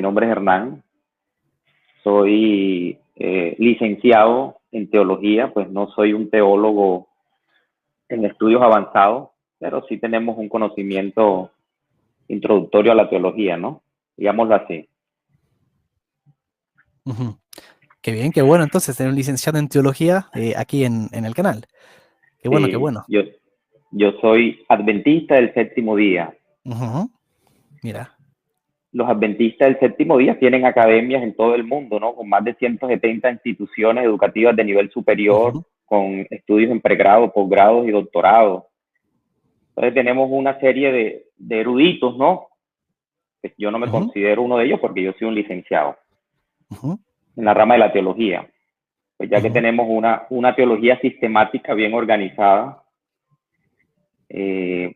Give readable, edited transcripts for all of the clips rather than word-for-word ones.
nombre es Hernán. Soy licenciado en teología, pues no soy un teólogo en estudios avanzados, pero sí tenemos un conocimiento introductorio a la teología, ¿no? Digámoslo así. Ujú. Qué bien, qué bueno. Entonces, tener un licenciado en teología aquí en el canal. Qué bueno, qué Sí, bueno. yo soy adventista del séptimo día. Ujú. Mira. Los adventistas del séptimo día tienen academias en todo el mundo, ¿no? Con más de 170 instituciones educativas de nivel superior, Ujú. con estudios en pregrado, posgrado y doctorado. Entonces tenemos una serie de eruditos, ¿no? Pues yo no me Ujú. considero uno de ellos porque yo soy un licenciado Ujú. en la rama de la teología. Pues ya que Ujú. tenemos una teología sistemática bien organizada,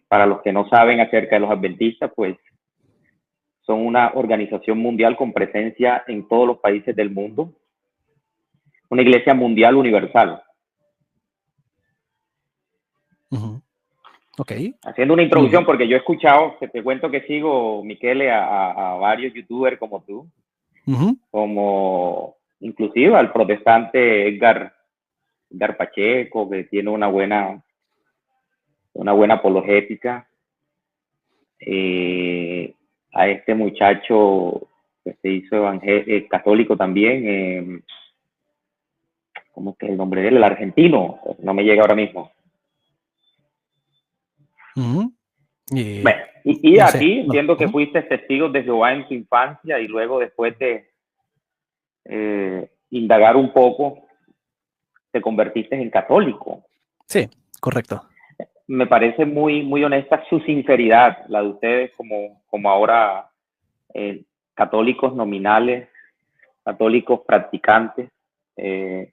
para los que no saben acerca de los adventistas, pues son una organización mundial con presencia en todos los países del mundo, una iglesia mundial universal. Ujú. Ok, Haciendo una muy introducción, bien. porque yo he escuchado, que te cuento que sigo, Miquele, a varios youtubers como tú, Ujú. como inclusive al protestante Edgar Pacheco, que tiene una buena apologética, a este muchacho que se hizo católico también, ¿cómo es que es el nombre de él? El argentino, no me llega ahora mismo. Ujú. Bueno, y No a sé. ti, Bueno, entiendo que ujú. fuiste testigo de Jehová en tu infancia y luego después de indagar un poco, te convertiste en católico. Sí, correcto. Me parece muy honesta su sinceridad, la de ustedes como ahora eh, católicos nominales, católicos practicantes, eh,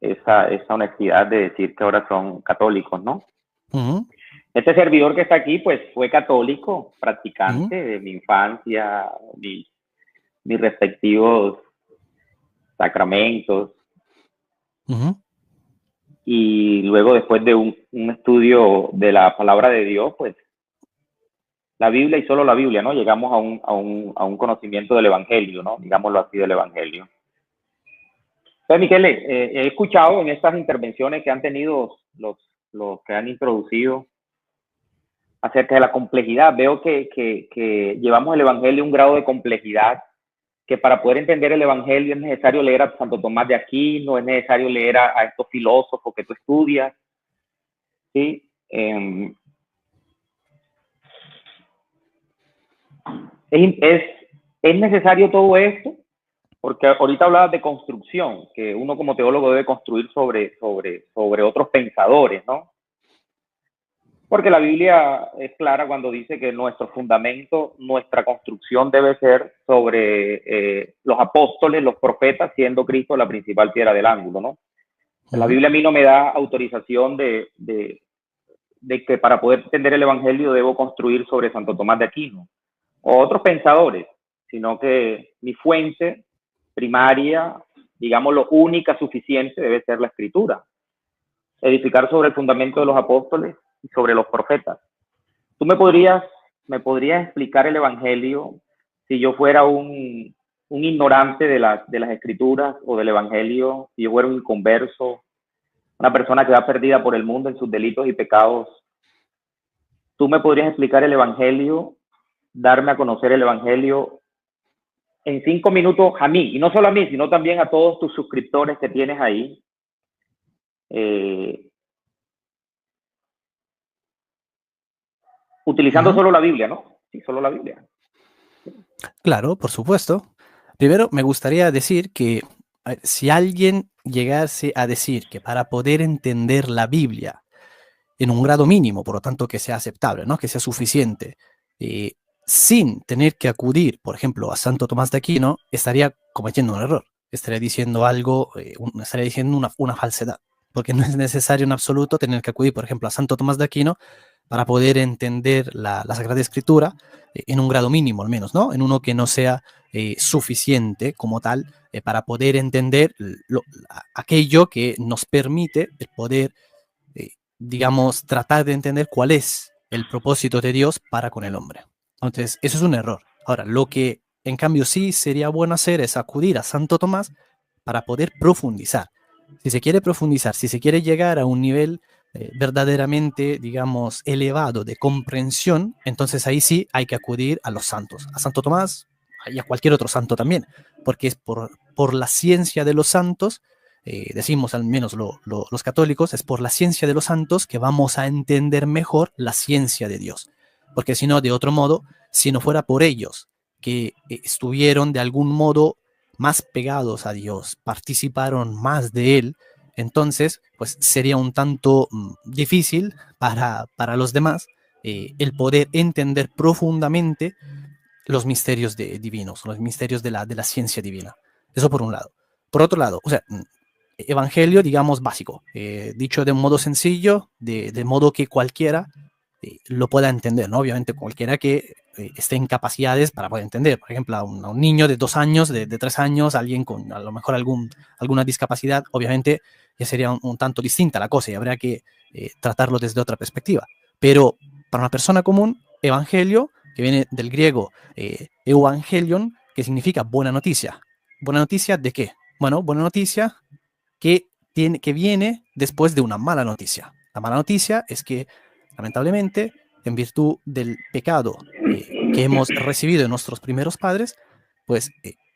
esa honestidad de decir que ahora son católicos, ¿no? Ujú. Este servidor que está aquí, pues fue católico, Ujú. practicante de mi infancia, mis respectivos sacramentos, Ujú. y luego después de un estudio de la palabra de Dios, pues la Biblia y solo la Biblia, ¿no? Llegamos a un conocimiento del Evangelio, ¿no? Digámoslo así, del Evangelio. Entonces, Miquel, he escuchado en estas intervenciones que han tenido los que han introducido acerca de la complejidad. Veo que llevamos el Evangelio a un grado de complejidad, que para poder entender el Evangelio es necesario leer a Santo Tomás de Aquino, es necesario leer a estos filósofos que tú estudias, ¿sí? Es, es necesario todo esto, porque ahorita hablabas de construcción, que uno como teólogo debe construir sobre otros pensadores, ¿no? Porque la Biblia es clara cuando dice que nuestro fundamento, nuestra construcción debe ser sobre los apóstoles, los profetas, siendo Cristo la principal piedra del ángulo, ¿no? La Ujú. Biblia a mí no me da autorización de que para poder entender el Evangelio debo construir sobre Santo Tomás de Aquino o otros pensadores, sino que mi fuente primaria, digamos lo única, suficiente, debe ser la Escritura. Edificar sobre el fundamento de los apóstoles y sobre los profetas. ¿Tú me podrías explicar el Evangelio si yo fuera un ignorante de las Escrituras o del Evangelio, si yo fuera un inconverso, una persona que va perdida por el mundo en sus delitos y pecados? ¿Tú me podrías explicar el Evangelio, darme a conocer el Evangelio en 5 minutos a mí? Y no solo a mí, sino también a todos tus suscriptores que tienes ahí. Eh, Utilizando Ujú. solo la Biblia, ¿no? Sí, solo la Biblia. Claro, por supuesto. Primero, me gustaría decir que si alguien llegase a decir que para poder entender la Biblia en un grado mínimo, por lo tanto que sea aceptable, ¿no? Que sea suficiente, eh, sin tener que acudir, por ejemplo, a Santo Tomás de Aquino, estaría cometiendo un error, estaría diciendo algo, estaría diciendo una falsedad, porque no es necesario en absoluto tener que acudir, por ejemplo, a Santo Tomás de Aquino para poder entender la Sagrada Escritura en un grado mínimo al menos, ¿no? En uno que no sea suficiente como tal para poder entender aquello que nos permite el poder digamos, tratar de entender cuál es el propósito de Dios para con el hombre. Entonces, eso es un error. Ahora, lo que En cambio, sí sería bueno hacer es acudir a Santo Tomás para poder profundizar. Si se quiere profundizar, si se quiere llegar a un nivel verdaderamente, digamos, elevado de comprensión, entonces ahí sí hay que acudir a los santos, a Santo Tomás y a cualquier otro santo también, porque es por la ciencia de los santos, decimos al menos los católicos, es por la ciencia de los santos que vamos a entender mejor la ciencia de Dios. Porque si no, de otro modo, si no fuera por ellos, que estuvieron de algún modo más pegados a Dios, participaron más de Él, entonces pues sería un tanto difícil para los demás el poder entender profundamente los misterios divinos, los misterios de la ciencia divina. Eso por un lado. Por otro lado, o sea, evangelio, digamos, básico, dicho de un modo sencillo, de modo que cualquiera lo pueda entender, ¿no? Obviamente cualquiera que esté en capacidades para poder entender. Por ejemplo, a un niño de 2 años, de 3 años, alguien con a lo mejor alguna discapacidad, obviamente ya sería un tanto distinta la cosa y habría que tratarlo desde otra perspectiva. Pero para una persona común, evangelio, que viene del griego evangelion, que significa buena noticia. ¿Buena noticia de qué? Bueno, buena noticia que viene después de una mala noticia. La mala noticia es que, lamentablemente, en virtud del pecado que hemos recibido de nuestros primeros padres, pues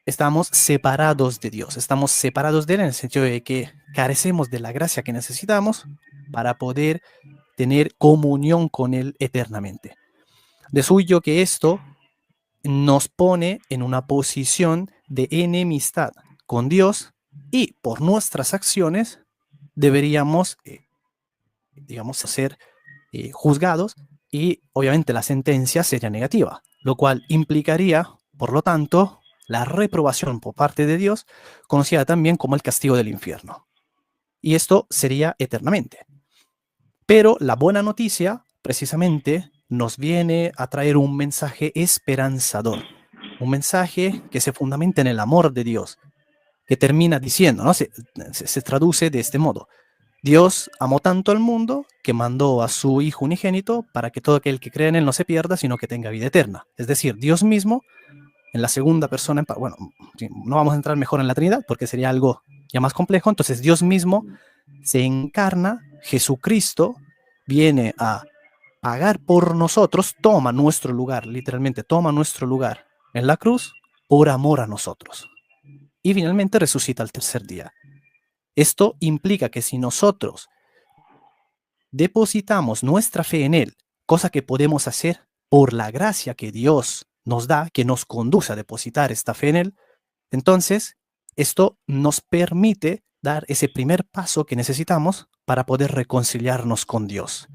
estamos separados de Dios, estamos separados de Él en el sentido de que carecemos de la gracia que necesitamos para poder tener comunión con Él eternamente. De suyo que esto nos pone en una posición de enemistad con Dios y por nuestras acciones deberíamos, digamos, ser juzgados y obviamente la sentencia sería negativa, lo cual implicaría, por lo tanto, la reprobación por parte de Dios, conocida también como el castigo del infierno. Y esto sería eternamente. Pero la buena noticia, precisamente, nos viene a traer un mensaje esperanzador, un mensaje que se fundamenta en el amor de Dios, que termina diciendo, ¿no? Se traduce de este modo. Dios amó tanto al mundo que mandó a su Hijo unigénito para que todo aquel que cree en Él no se pierda, sino que tenga vida eterna. Es decir, Dios mismo, en la segunda persona, bueno, no vamos a entrar mejor en la Trinidad porque sería algo ya más complejo, entonces Dios mismo se encarna, Jesucristo viene a pagar por nosotros, toma nuestro lugar, literalmente toma nuestro lugar en la cruz por amor a nosotros. Y finalmente resucita al tercer día. Esto implica que si nosotros depositamos nuestra fe en Él, cosa que podemos hacer por la gracia que Dios nos da, que nos conduce a depositar esta fe en Él, entonces esto nos permite dar ese primer paso que necesitamos para poder reconciliarnos con Dios.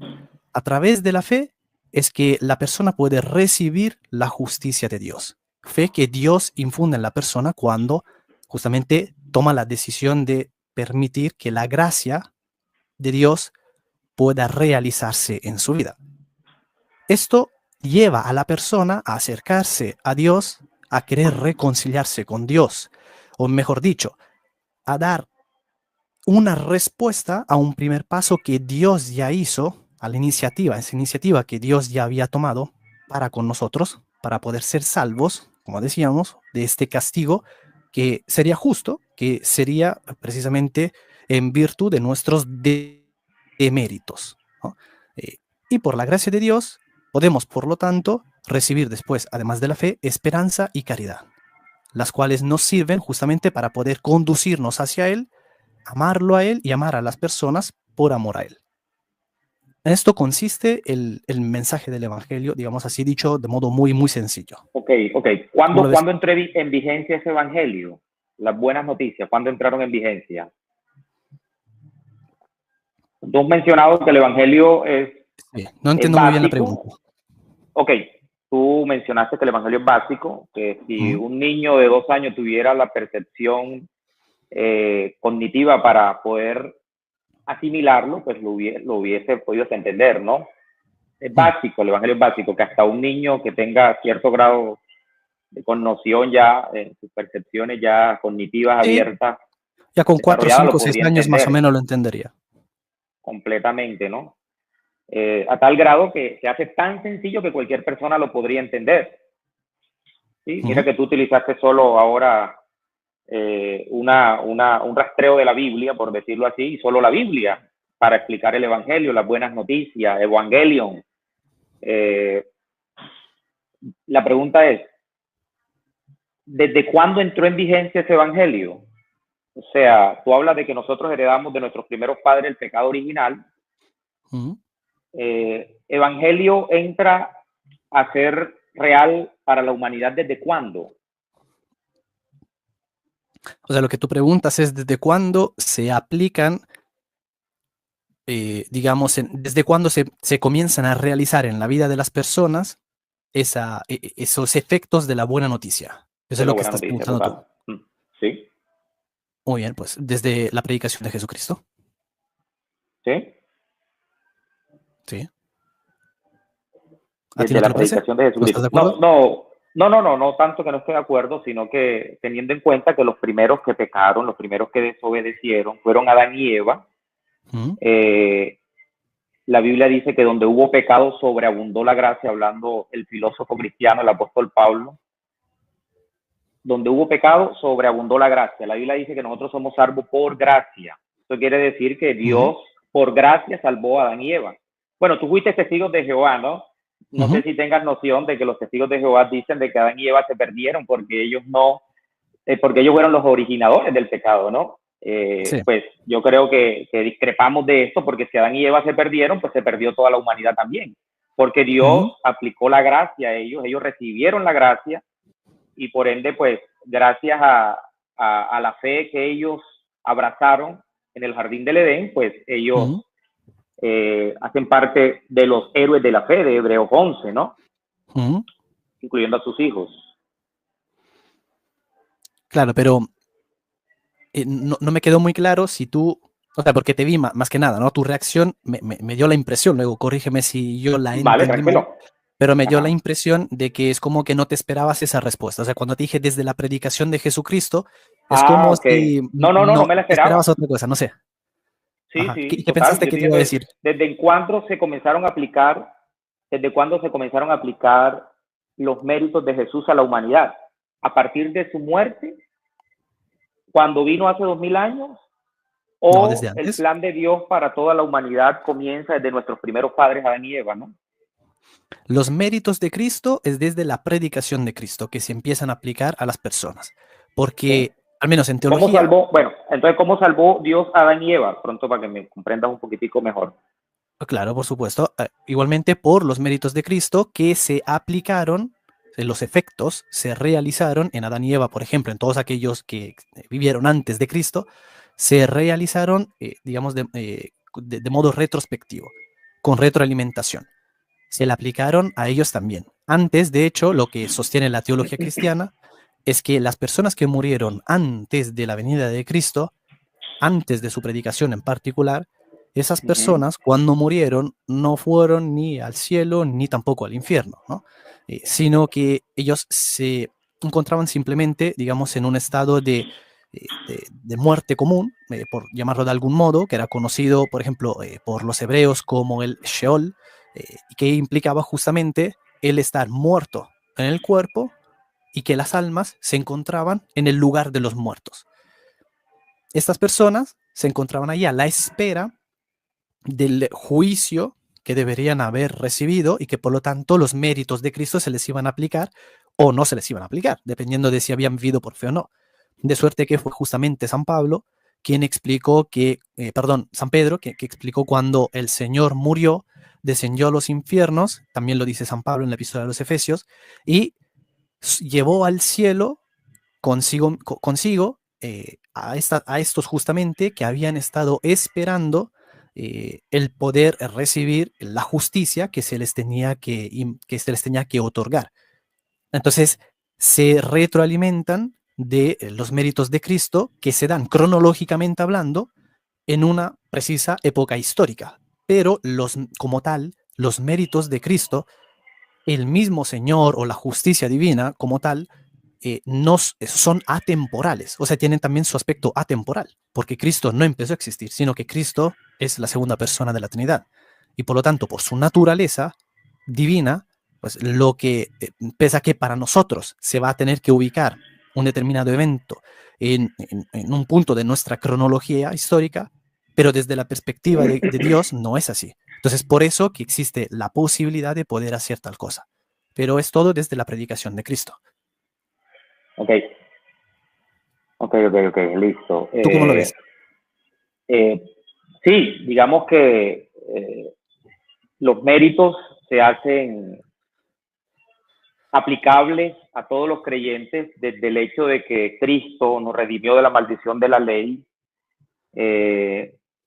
A través de la fe es que la persona puede recibir la justicia de Dios. Fe que Dios infunde en la persona cuando justamente toma la decisión de permitir que la gracia de Dios pueda realizarse en su vida. Esto lleva a la persona a acercarse a Dios, a querer reconciliarse con Dios, o mejor dicho, a dar una respuesta a un primer paso que Dios ya hizo, a la iniciativa, esa iniciativa que Dios ya había tomado para con nosotros, para poder ser salvos, como decíamos, de este castigo que sería justo, que sería precisamente en virtud de nuestros deméritos, ¿no? Y por la gracia de Dios podemos, por lo tanto, recibir después, además de la fe, esperanza y caridad, las cuales nos sirven justamente para poder conducirnos hacia Él, amarlo a Él y amar a las personas por amor a Él. En esto consiste el mensaje del Evangelio, digamos así dicho, de modo muy, muy sencillo. Ok. ¿Cuándo entró en vigencia ese Evangelio? Las buenas noticias, ¿cuándo entraron en vigencia? Tú has mencionado que el Evangelio sí, no entiendo muy bien la pregunta. Ok, tú mencionaste que el Evangelio es básico, que si un niño de 2 años tuviera la percepción cognitiva para poder asimilarlo, pues lo hubiese podido entender, ¿no? Es básico, el Evangelio es básico, que hasta un niño que tenga cierto grado de connoción ya, sus percepciones ya cognitivas sí, abiertas, ya con 4, 5, 6 años entender más o menos lo entendería. completamente, ¿no? A tal grado que se hace tan sencillo que cualquier persona lo podría entender. Sí, mira que tú utilizaste solo ahora un rastreo de la Biblia, por decirlo así, y solo la Biblia para explicar el Evangelio, las buenas noticias, Evangelion. La pregunta es, ¿desde cuándo entró en vigencia ese Evangelio? O sea, tú hablas de que nosotros heredamos de nuestros primeros padres el pecado original. Evangelio entra a ser real para la humanidad ¿desde cuándo? O sea, lo que tú preguntas es desde cuándo se aplican, digamos, desde cuándo se comienzan a realizar en la vida de las personas esos efectos de la buena noticia. Eso De es la lo que buena estás noticia, preguntando tú. total. Sí. Muy bien, pues desde la predicación de Jesucristo. Sí. Sí. ¿A ti Desde no te la lo parece? predicación de ¿No estás Jesucristo. de acuerdo? No tanto que no esté de acuerdo, sino que teniendo en cuenta que los primeros que pecaron, los primeros que desobedecieron, fueron Adán y Eva. La Biblia dice que donde hubo pecado sobreabundó la gracia, hablando el filósofo cristiano, el apóstol Pablo. Donde hubo pecado sobreabundó la gracia. La Biblia dice que nosotros somos salvos por gracia. Eso quiere decir que Dios por gracia salvó a Adán y Eva. Bueno, tú fuiste testigos de Jehová, ¿no? No sé si tengas noción de que los testigos de Jehová dicen de que Adán y Eva se perdieron porque ellos fueron los originadores del pecado, ¿no? Sí. Pues yo creo que discrepamos de esto, porque si Adán y Eva se perdieron, pues se perdió toda la humanidad también, porque Dios aplicó la gracia a ellos recibieron la gracia, y por ende, pues gracias a la fe que ellos abrazaron en el jardín del Edén, pues ellos hacen parte de los héroes de la fe de Hebreos 11, ¿no? Incluyendo a sus hijos. Claro, pero no me quedó muy claro si tú, o sea, porque te vi más que nada, ¿no? Tu reacción me dio la impresión, luego corrígeme si yo la entendí mal, pero me dio la impresión de que es como que no te esperabas esa respuesta. O sea, cuando te dije desde la predicación de Jesucristo, es como si no me la esperabas esperaba. otra cosa, no sé. Sí, Ajá. sí, ¿Qué pensaste que te iba a decir? ¿Desde cuándo se comenzaron a aplicar los méritos de Jesús a la humanidad? ¿A partir de su muerte, cuando vino hace 2000 años? ¿O No, desde el antes. plan de Dios para toda la humanidad comienza desde nuestros primeros padres, Adán y Eva, ¿no? Los méritos de Cristo es desde la predicación de Cristo que se empiezan a aplicar a las personas. Porque, al menos en teología... ¿Cómo salvó Dios a Adán y Eva? Pronto, para que me comprendas un poquitico mejor. Claro, por supuesto. Igualmente por los méritos de Cristo que se aplicaron, los efectos se realizaron en Adán y Eva, por ejemplo, en todos aquellos que vivieron antes de Cristo, se realizaron, digamos, de modo retrospectivo, con retroalimentación. Se le aplicaron a ellos también. Antes, de hecho, lo que sostiene la teología cristiana es que las personas que murieron antes de la venida de Cristo, antes de su predicación en particular, esas personas cuando murieron no fueron ni al cielo ni tampoco al infierno, ¿no? Sino que ellos se encontraban simplemente, digamos, en un estado de muerte común, por llamarlo de algún modo, que era conocido, por ejemplo, por los hebreos como el Sheol, que implicaba justamente el estar muerto en el cuerpo y que las almas se encontraban en el lugar de los muertos. Estas personas se encontraban allí a la espera del juicio que deberían haber recibido y que por lo tanto los méritos de Cristo se les iban a aplicar o no se les iban a aplicar, dependiendo de si habían vivido por fe o no. De suerte que fue justamente San Pablo quien explicó San Pedro, que explicó cuando el Señor murió, descendió a los infiernos, también lo dice San Pablo en la epístola de los Efesios, y llevó al cielo consigo a estos justamente que habían estado esperando el poder recibir la justicia que se les tenía que otorgar. Entonces, se retroalimentan de los méritos de Cristo que se dan cronológicamente hablando en una precisa época histórica. Pero como tal, los méritos de Cristo, el mismo Señor o la justicia divina como tal, son atemporales, o sea, tienen también su aspecto atemporal, porque Cristo no empezó a existir, sino que Cristo es la segunda persona de la Trinidad. Y por lo tanto, por su naturaleza divina, pues lo que, pese a que para nosotros se va a tener que ubicar un determinado evento en un punto de nuestra cronología histórica, pero desde la perspectiva de Dios no es así. Entonces, por eso que existe la posibilidad de poder hacer tal cosa. Pero es todo desde la predicación de Cristo. Ok, listo. ¿Tú cómo lo ves? Sí, digamos que los méritos se hacen aplicables a todos los creyentes desde el hecho de que Cristo nos redimió de la maldición de la ley,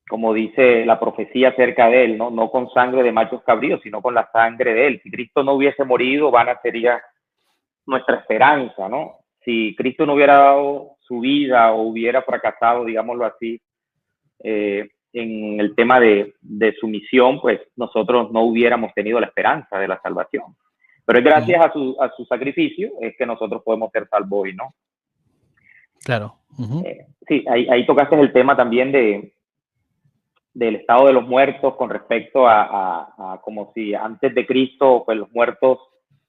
como dice la profecía acerca de él, no con sangre de machos cabríos, sino con la sangre de él. Si Cristo no hubiese morido, vana sería nuestra esperanza, ¿no? Si Cristo no hubiera dado su vida o hubiera fracasado, digámoslo así, en el tema de su misión, pues nosotros no hubiéramos tenido la esperanza de la salvación. Pero es gracias a su sacrificio es que nosotros podemos ser salvos hoy, ¿no? Claro. Sí, ahí tocaste el tema también del estado de los muertos con respecto a como si antes de Cristo, pues los muertos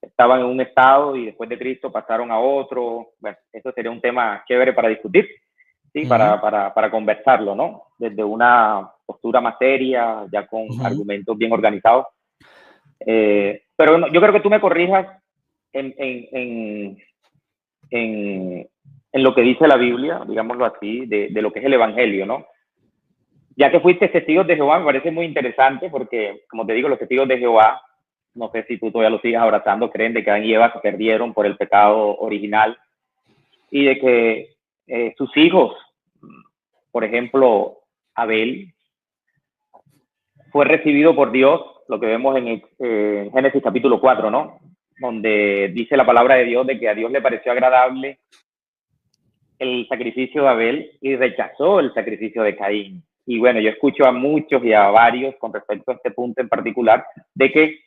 estaban en un estado y después de Cristo pasaron a otro. Bueno, eso sería un tema chévere para discutir, ¿sí? Para conversarlo, ¿no? Desde una postura más seria, ya con argumentos bien organizados. Pero yo creo que tú me corrijas en lo que dice la Biblia, digámoslo así, de lo que es el Evangelio, ¿no? Ya que fuiste testigos de Jehová, me parece muy interesante porque, como te digo, los testigos de Jehová, no sé si tú todavía lo sigues abrazando, creen de que Adán y Eva se perdieron por el pecado original y de que sus hijos, por ejemplo, Abel, fue recibido por Dios, lo que vemos en Génesis capítulo 4, ¿no? Donde dice la palabra de Dios de que a Dios le pareció agradable el sacrificio de Abel y rechazó el sacrificio de Caín. Y bueno, yo escucho a muchos y a varios con respecto a este punto en particular, de que,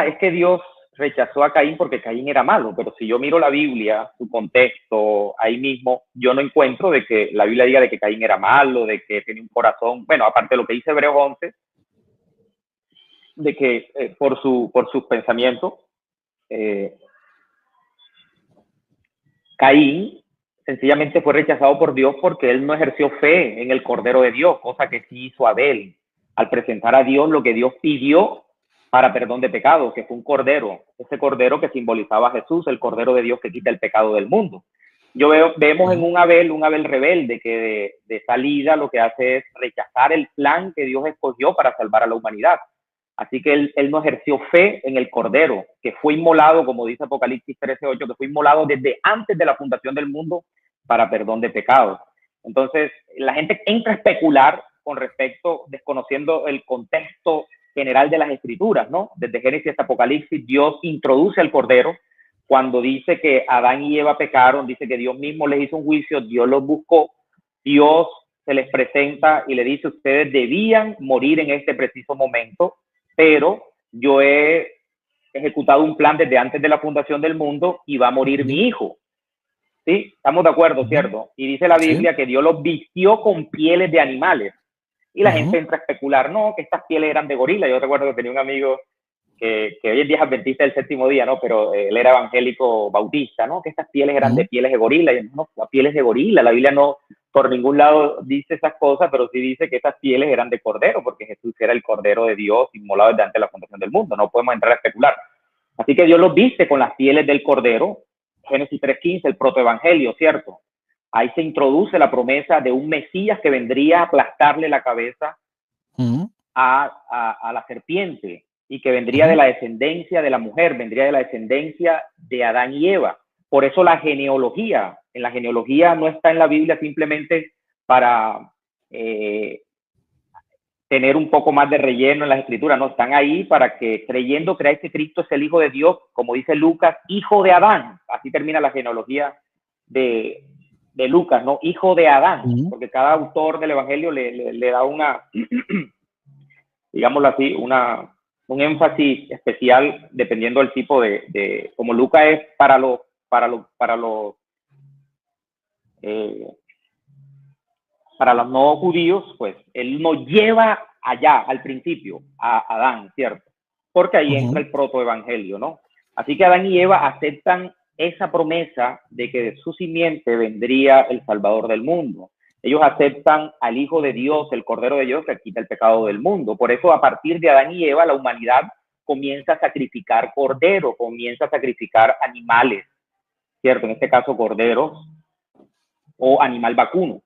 es que Dios rechazó a Caín porque Caín era malo, pero si yo miro la Biblia, su contexto, ahí mismo, yo no encuentro de que la Biblia diga de que Caín era malo, de que tenía un corazón, bueno, aparte de lo que dice Hebreos 11, de que por sus pensamientos, Caín sencillamente fue rechazado por Dios porque él no ejerció fe en el Cordero de Dios, cosa que sí hizo Abel, al presentar a Dios lo que Dios pidió para perdón de pecados, que fue un cordero, ese cordero que simbolizaba a Jesús, el Cordero de Dios que quita el pecado del mundo. Vemos en un Abel rebelde que de salida lo que hace es rechazar el plan que Dios escogió para salvar a la humanidad. Así que él no ejerció fe en el Cordero, que fue inmolado, como dice Apocalipsis 13:8, que fue inmolado desde antes de la fundación del mundo para perdón de pecados. Entonces, la gente entra a especular con respecto, desconociendo el contexto general de las Escrituras, ¿no? Desde Génesis hasta Apocalipsis, Dios introduce al Cordero. Cuando dice que Adán y Eva pecaron, dice que Dios mismo les hizo un juicio, Dios los buscó, Dios se les presenta y le dice, ustedes debían morir en este preciso momento, pero yo he ejecutado un plan desde antes de la fundación del mundo y va a morir mi hijo. ¿Sí? Estamos de acuerdo, ¿cierto? Y dice la Biblia que Dios los vistió con pieles de animales. Y la gente entra a especular, no, que estas pieles eran de gorila. Yo recuerdo que tenía un amigo que hoy en día es adventista del séptimo día, ¿no? Pero él era evangélico bautista, ¿no? Que estas pieles eran de pieles de gorila. Y no, pieles de gorila. La Biblia no, por ningún lado dice esas cosas, pero sí dice que estas pieles eran de cordero, porque Jesús era el cordero de Dios inmolado desde antes de la fundación del mundo. No podemos entrar a especular. Así que Dios los viste con las pieles del cordero. Génesis 3:15, el protoevangelio, ¿cierto? Ahí se introduce la promesa de un Mesías que vendría a aplastarle la cabeza a la serpiente y que vendría de la descendencia de la mujer, vendría de la descendencia de Adán y Eva. Por eso la genealogía, en la genealogía no está en la Biblia simplemente para tener un poco más de relleno en las escrituras, no, están ahí para que creyendo creáis que Cristo es el Hijo de Dios, como dice Lucas, hijo de Adán. Así termina la genealogía de Lucas, ¿no? Hijo de Adán, porque cada autor del Evangelio le da una, digámoslo así, un énfasis especial dependiendo del tipo como Lucas es para los no judíos, pues él nos lleva allá, al principio, a Adán, ¿cierto? Porque ahí entra el protoevangelio, ¿no? Así que Adán y Eva aceptan esa promesa de que de su simiente vendría el Salvador del mundo. Ellos aceptan al Hijo de Dios, el Cordero de Dios, que quita el pecado del mundo. Por eso, a partir de Adán y Eva, la humanidad comienza a sacrificar corderos, comienza a sacrificar animales, ¿cierto? En este caso, corderos o animal vacuno.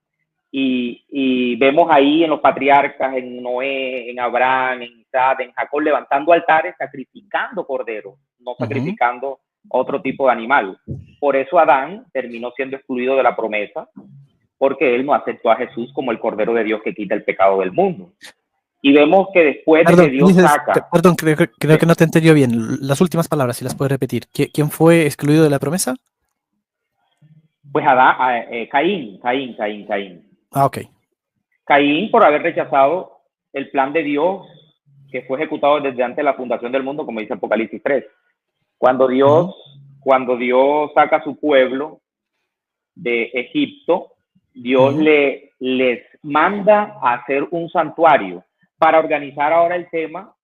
Y vemos ahí en los patriarcas, en Noé, en Abraham, en Isaac, en Jacob, levantando altares, sacrificando corderos, no sacrificando otro tipo de animal. Por eso Adán terminó siendo excluido de la promesa, porque él no aceptó a Jesús como el Cordero de Dios que quita el pecado del mundo. Y vemos que después de que Dios saca... Perdón, creo que no te entendió bien. Las últimas palabras, si las puedes repetir. ¿Quién fue excluido de la promesa? Pues Adán, Caín. Ok. Caín, por haber rechazado el plan de Dios que fue ejecutado desde antes de la fundación del mundo, como dice Apocalipsis 3. Cuando Dios saca a su pueblo de Egipto, Dios les manda a hacer un santuario para organizar ahora el tema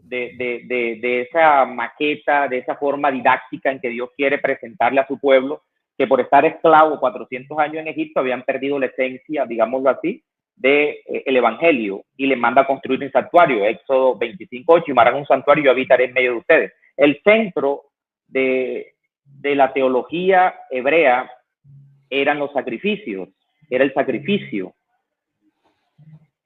de esa maqueta, de esa forma didáctica en que Dios quiere presentarle a su pueblo, que por estar esclavo 400 años en Egipto habían perdido la esencia, digámoslo así, del evangelio, y les manda a construir un santuario. Éxodo 25:8, y me harán un santuario y yo habitaré en medio de ustedes. El centro de la teología hebrea eran los sacrificios, era el sacrificio.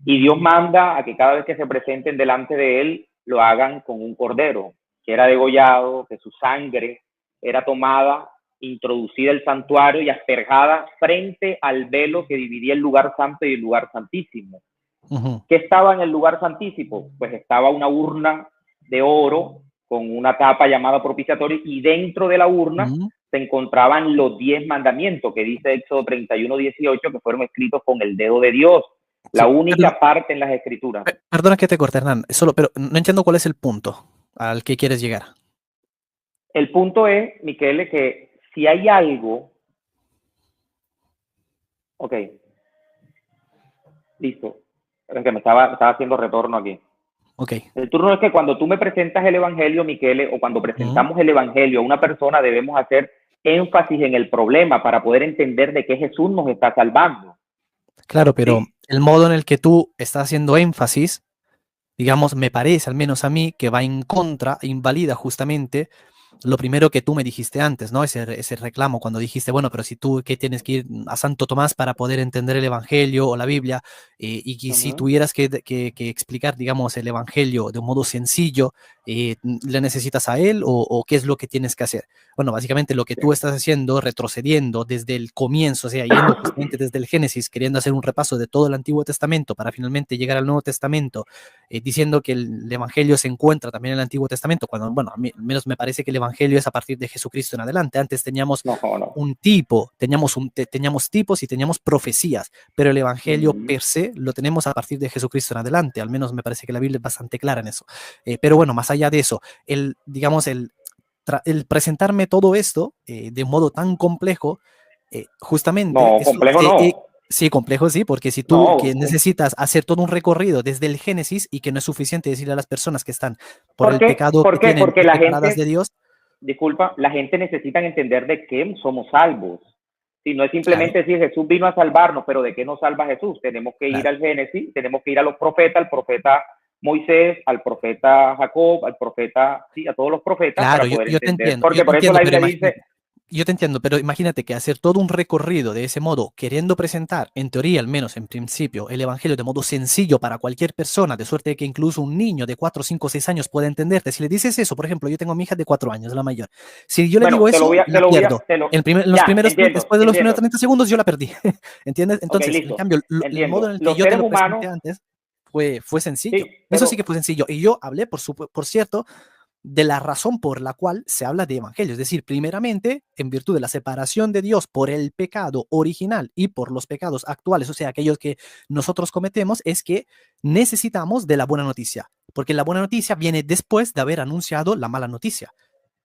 Y Dios manda a que cada vez que se presenten delante de él, lo hagan con un cordero, que era degollado, que su sangre era tomada, introducida al santuario y asperjada frente al velo que dividía el lugar santo y el lugar santísimo. ¿Qué estaba en el lugar santísimo? Pues estaba una urna de oro con una tapa llamada propiciatorio, y dentro de la urna se encontraban los 10 mandamientos que dice Éxodo 31:18, que fueron escritos con el dedo de Dios. La única parte en las escrituras. Perdona que te corte, Hernán, pero no entiendo cuál es el punto al que quieres llegar. El punto es, Miquel, que si hay algo... Ok. Listo. Es que me estaba haciendo retorno aquí. Okay. El turno es que cuando tú me presentas el evangelio, Miquel, o cuando presentamos el evangelio a una persona, debemos hacer énfasis en el problema para poder entender de qué Jesús nos está salvando. Claro, pero el modo en el que tú estás haciendo énfasis, digamos, me parece, al menos a mí, que va en contra, invalida justamente lo primero que tú me dijiste antes, ¿no? Ese reclamo cuando dijiste, bueno, pero si tú que tienes que ir a Santo Tomás para poder entender el Evangelio o la Biblia, y si tuvieras que explicar, digamos, el Evangelio de un modo sencillo, ¿le necesitas a él o qué es lo que tienes que hacer? Bueno, básicamente lo que tú estás haciendo, retrocediendo desde el comienzo, o sea, yendo justamente desde el Génesis, queriendo hacer un repaso de todo el Antiguo Testamento para finalmente llegar al Nuevo Testamento, diciendo que el Evangelio se encuentra también en el Antiguo Testamento, cuando, bueno, a mí al menos me parece que el Evangelio es a partir de Jesucristo en adelante. Antes teníamos un tipo, teníamos tipos y teníamos profecías, pero el Evangelio per se lo tenemos a partir de Jesucristo en adelante. Al menos me parece que la Biblia es bastante clara en eso. Pero bueno, más allá de eso, el presentarme todo esto de un modo tan complejo, justamente... No, complejo no. Sí, complejo sí, porque si tú necesitas hacer todo un recorrido desde el Génesis y que no es suficiente decirle a las personas que están por el pecado que tienen separadas de Dios. Disculpa, la gente necesita entender de qué somos salvos. Si no es simplemente decir Jesús vino a salvarnos, pero ¿de qué nos salva Jesús? Tenemos que ir al Génesis, tenemos que ir a los profetas, al profeta Moisés, al profeta Jacob, al profeta, sí, a todos los profetas, para poder yo entender. Te entiendo, porque por eso la Biblia dice... Yo te entiendo, pero imagínate que hacer todo un recorrido de ese modo, queriendo presentar, en teoría al menos en principio, el Evangelio de modo sencillo para cualquier persona, de suerte que incluso un niño de 4, 5, 6 años pueda entenderte. Si le dices eso, por ejemplo, yo tengo a mi hija de 4 años, la mayor. Si yo le digo eso, la pierdo. Después de los primeros 30 segundos yo la perdí. ¿Entiendes? Entonces, en cambio, el modo en el que yo te lo presenté antes fue sencillo. Sí, eso sí que fue sencillo. Y yo hablé, por cierto, de la razón por la cual se habla de evangelio, es decir, primeramente, en virtud de la separación de Dios por el pecado original y por los pecados actuales, o sea, aquellos que nosotros cometemos, es que necesitamos de la buena noticia, porque la buena noticia viene después de haber anunciado la mala noticia.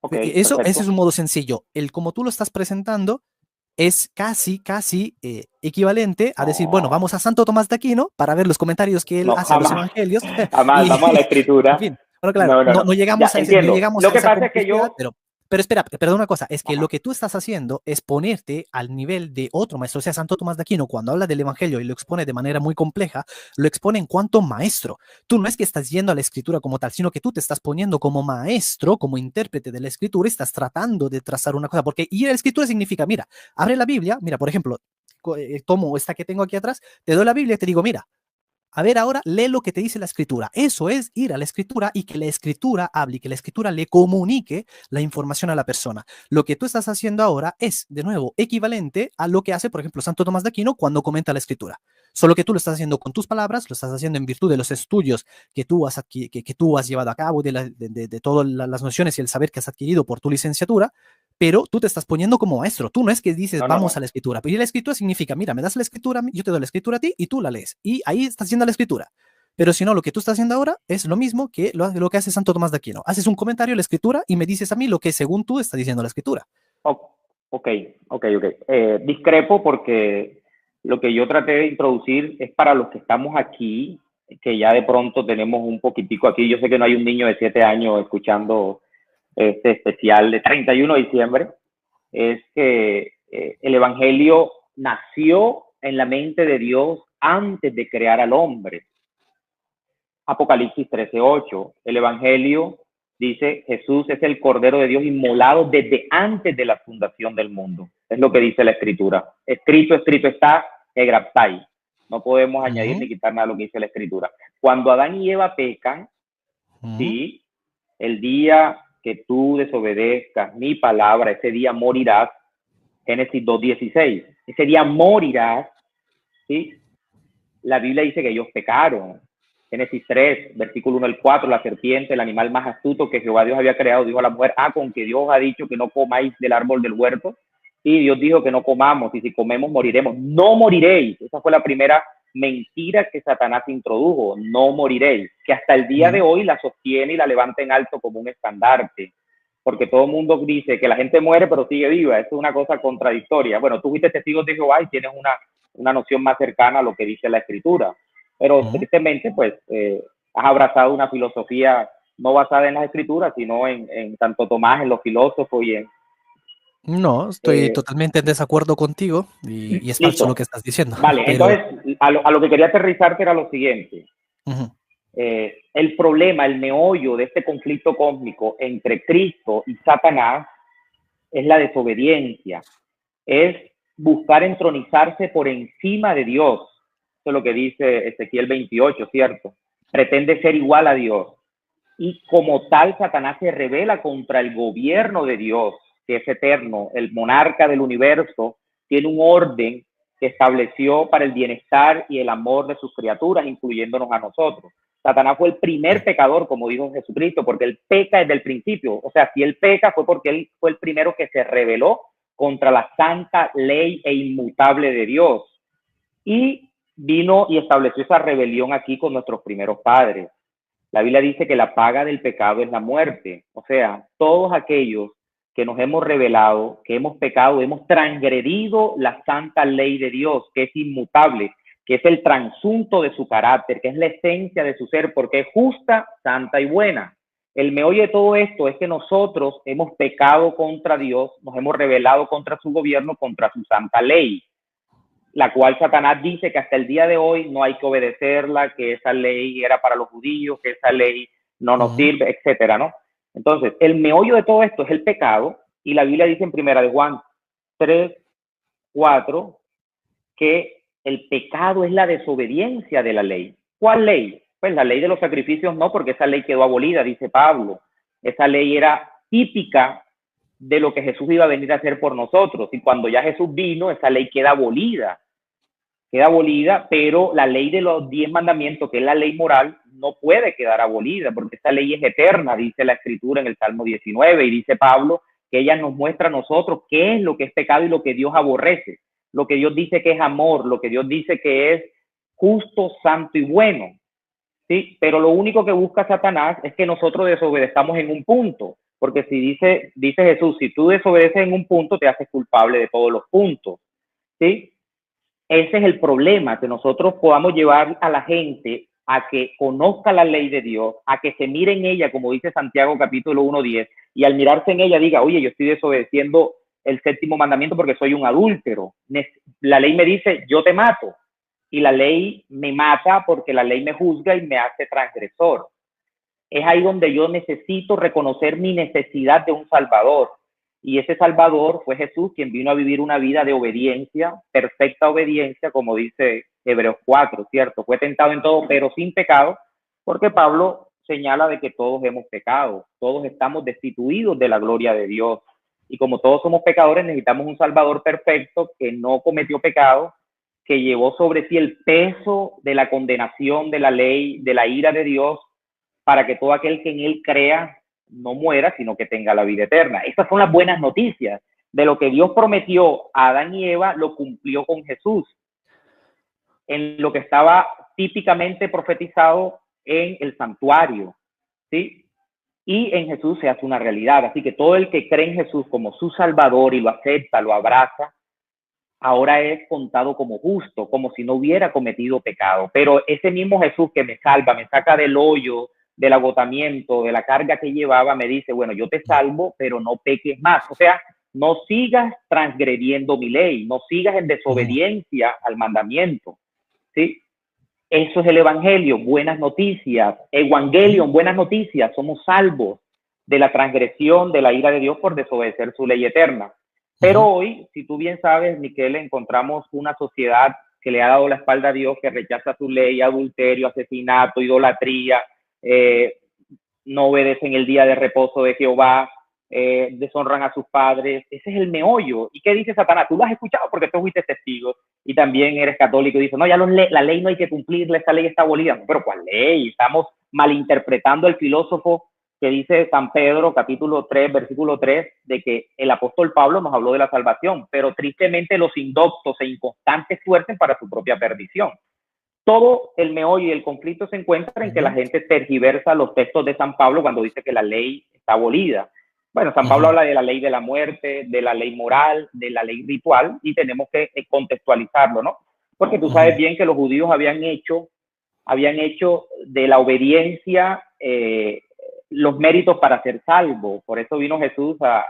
Ese es un modo sencillo. El como tú lo estás presentando es casi equivalente a decir, bueno, vamos a Santo Tomás de Aquino para ver los comentarios que él hace a los evangelios. Vamos a la escritura. En fin, Bueno, claro, No, no, no, no. no Ya, llegamos a ese, no entiendo. llegamos Lo a que esa pasa es que complejidad, yo... pero espera, perdón una cosa, es que lo Ajá. que tú estás haciendo es ponerte al nivel de otro maestro, o sea, Santo Tomás de Aquino, cuando habla del Evangelio y lo expone de manera muy compleja, lo expone en cuanto maestro. Tú no es que estás yendo a la Escritura como tal, sino que tú te estás poniendo como maestro, como intérprete de la Escritura, y estás tratando de trazar una cosa, porque ir a la Escritura significa, mira, abre la Biblia, mira, por ejemplo, tomo esta que tengo aquí atrás, te doy la Biblia y te digo, mira, a ver, ahora lee lo que te dice la escritura. Eso es ir a la escritura y que la escritura hable y que la escritura le comunique la información a la persona. Lo que tú estás haciendo ahora es, de nuevo, equivalente a lo que hace, por ejemplo, Santo Tomás de Aquino cuando comenta la escritura. Solo que tú lo estás haciendo con tus palabras, lo estás haciendo en virtud de los estudios que tú has, que tú has llevado a cabo, de todas las nociones y el saber que has adquirido por tu licenciatura, pero tú te estás poniendo como maestro. Tú no es que dices, No, no, vamos a no. la escritura. Pero la escritura significa, mira, me das la escritura, yo te doy la escritura a ti y tú la lees. Y ahí estás haciendo la escritura. Pero si no, lo que tú estás haciendo ahora es lo mismo que lo que hace Santo Tomás de Aquino. Haces un comentario de la escritura y me dices a mí lo que según tú está diciendo la escritura. Ok, ok. Discrepo porque lo que yo traté de introducir es para los que estamos aquí, que ya de pronto tenemos un poquitico aquí. Yo sé que no hay un niño de 7 años escuchando este especial de 31 de diciembre. Es que el Evangelio nació en la mente de Dios antes de crear al hombre. Apocalipsis 13:8. El Evangelio dice, Jesús es el Cordero de Dios inmolado desde antes de la fundación del mundo. Es lo que dice la Escritura. Escrito está, egraptai. No podemos añadir ni quitar nada de lo que dice la Escritura. Cuando Adán y Eva pecan, sí, el día que tú desobedezcas mi palabra, ese día morirás. Génesis 2:16. Ese día morirás, ¿sí? La Biblia dice que ellos pecaron. Génesis 3, versículo 1 al 4, la serpiente, el animal más astuto que Jehová Dios había creado, dijo a la mujer, con que Dios ha dicho que no comáis del árbol del huerto. Y Dios dijo que no comamos, y si comemos moriremos. No moriréis. Esa fue la primera mentira que Satanás introdujo, no moriréis, que hasta el día de hoy la sostiene y la levanta en alto como un estandarte. Porque todo el mundo dice que la gente muere pero sigue viva. Eso es una cosa contradictoria. Bueno, tú fuiste testigo de Jehová y tienes una noción más cercana a lo que dice la Escritura. Pero tristemente, pues, has abrazado una filosofía no basada en las Escrituras, sino en Santo Tomás, en los filósofos y en... No, estoy totalmente en desacuerdo contigo y es falso lo que Listo. estás diciendo. Vale, Pero entonces, a lo que quería aterrizarte era lo siguiente. El problema, el meollo de este conflicto cósmico entre Cristo y Satanás es la desobediencia, es buscar entronizarse por encima de Dios. Eso es lo que dice Ezequiel 28, ¿cierto? Pretende ser igual a Dios. Y como tal, Satanás se rebela contra el gobierno de Dios, que es eterno. El monarca del universo tiene un orden que estableció para el bienestar y el amor de sus criaturas, incluyéndonos a nosotros. Satanás fue el primer pecador, como dijo Jesucristo, porque él peca desde el principio. O sea, si él peca fue porque él fue el primero que se rebeló contra la santa ley e inmutable de Dios. Y vino y estableció esa rebelión aquí con nuestros primeros padres. La Biblia dice que la paga del pecado es la muerte. O sea, todos aquellos que nos hemos rebelado, que hemos pecado, hemos transgredido la santa ley de Dios, que es inmutable, que es el transunto de su carácter, que es la esencia de su ser, porque es justa, santa y buena. El meollo de todo esto es que nosotros hemos pecado contra Dios, nos hemos rebelado contra su gobierno, contra su santa ley, la cual Satanás dice que hasta el día de hoy no hay que obedecerla, que esa ley era para los judíos, que esa ley no nos sirve, etcétera, ¿no? Entonces, el meollo de todo esto es el pecado, y la Biblia dice en primera de Juan 3:4 que el pecado es la desobediencia de la ley. ¿Cuál ley? Pues la ley de los sacrificios no, porque esa ley quedó abolida, dice Pablo. Esa ley era típica de lo que Jesús iba a venir a hacer por nosotros. Y cuando ya Jesús vino, esa ley queda abolida, pero la ley de los 10 mandamientos, que es la ley moral, no puede quedar abolida, porque esa ley es eterna, dice la Escritura en el Salmo 19, y dice Pablo que ella nos muestra a nosotros qué es lo que es pecado y lo que Dios aborrece, lo que Dios dice que es amor, lo que Dios dice que es justo, santo y bueno, ¿sí? Pero lo único que busca Satanás es que nosotros desobedezcamos en un punto, porque si dice Jesús, si tú desobedeces en un punto, te haces culpable de todos los puntos, ¿sí? Ese es el problema, que nosotros podamos llevar a la gente a que conozca la ley de Dios, a que se mire en ella, como dice Santiago capítulo 1:10, y al mirarse en ella diga, oye, yo estoy desobedeciendo el séptimo mandamiento porque soy un adúltero. La ley me dice, yo te mato, y la ley me mata porque la ley me juzga y me hace transgresor. Es ahí donde yo necesito reconocer mi necesidad de un Salvador. Y ese Salvador fue Jesús, quien vino a vivir una vida de obediencia, perfecta obediencia, como dice Hebreos 4, ¿cierto? Fue tentado en todo, pero sin pecado, porque Pablo señala de que todos hemos pecado, todos estamos destituidos de la gloria de Dios. Y como todos somos pecadores, necesitamos un Salvador perfecto que no cometió pecado, que llevó sobre sí el peso de la condenación de la ley, de la ira de Dios, para que todo aquel que en él crea no muera, sino que tenga la vida eterna. Estas son las buenas noticias. De lo que Dios prometió a Adán y Eva, lo cumplió con Jesús. En lo que estaba típicamente profetizado en el santuario, ¿sí? Y en Jesús se hace una realidad. Así que todo el que cree en Jesús como su Salvador y lo acepta, lo abraza, ahora es contado como justo, como si no hubiera cometido pecado. Pero ese mismo Jesús que me salva, me saca del hoyo, del agotamiento, de la carga que llevaba, me dice, bueno, yo te salvo, pero no peques más. O sea, no sigas transgrediendo mi ley, no sigas en desobediencia al mandamiento, ¿sí? Eso es el Evangelio, buenas noticias. Evangelion, buenas noticias. Somos salvos de la transgresión, de la ira de Dios por desobedecer su ley eterna. Pero hoy, si tú bien sabes, Miquel, encontramos una sociedad que le ha dado la espalda a Dios, que rechaza su ley, adulterio, asesinato, idolatría, no obedecen el día de reposo de Jehová, deshonran a sus padres. Ese es el meollo. ¿Y qué dice Satanás? Tú lo has escuchado porque tú fuiste testigo y también eres católico y dices, no, ya la ley no hay que cumplirla, esta ley está abolida. Pero ¿cuál ley? Estamos malinterpretando el filósofo que dice San Pedro, capítulo 3, versículo 3, de que el apóstol Pablo nos habló de la salvación, pero tristemente los indoctos e inconstantes tuercen para su propia perdición. Todo el meollo y el conflicto se encuentra en que la gente tergiversa los textos de San Pablo cuando dice que la ley está abolida. Bueno, San Pablo habla de la ley de la muerte, de la ley moral, de la ley ritual, y tenemos que contextualizarlo, ¿no? Porque tú sabes bien que los judíos habían hecho de la obediencia los méritos para ser salvo. Por eso vino Jesús a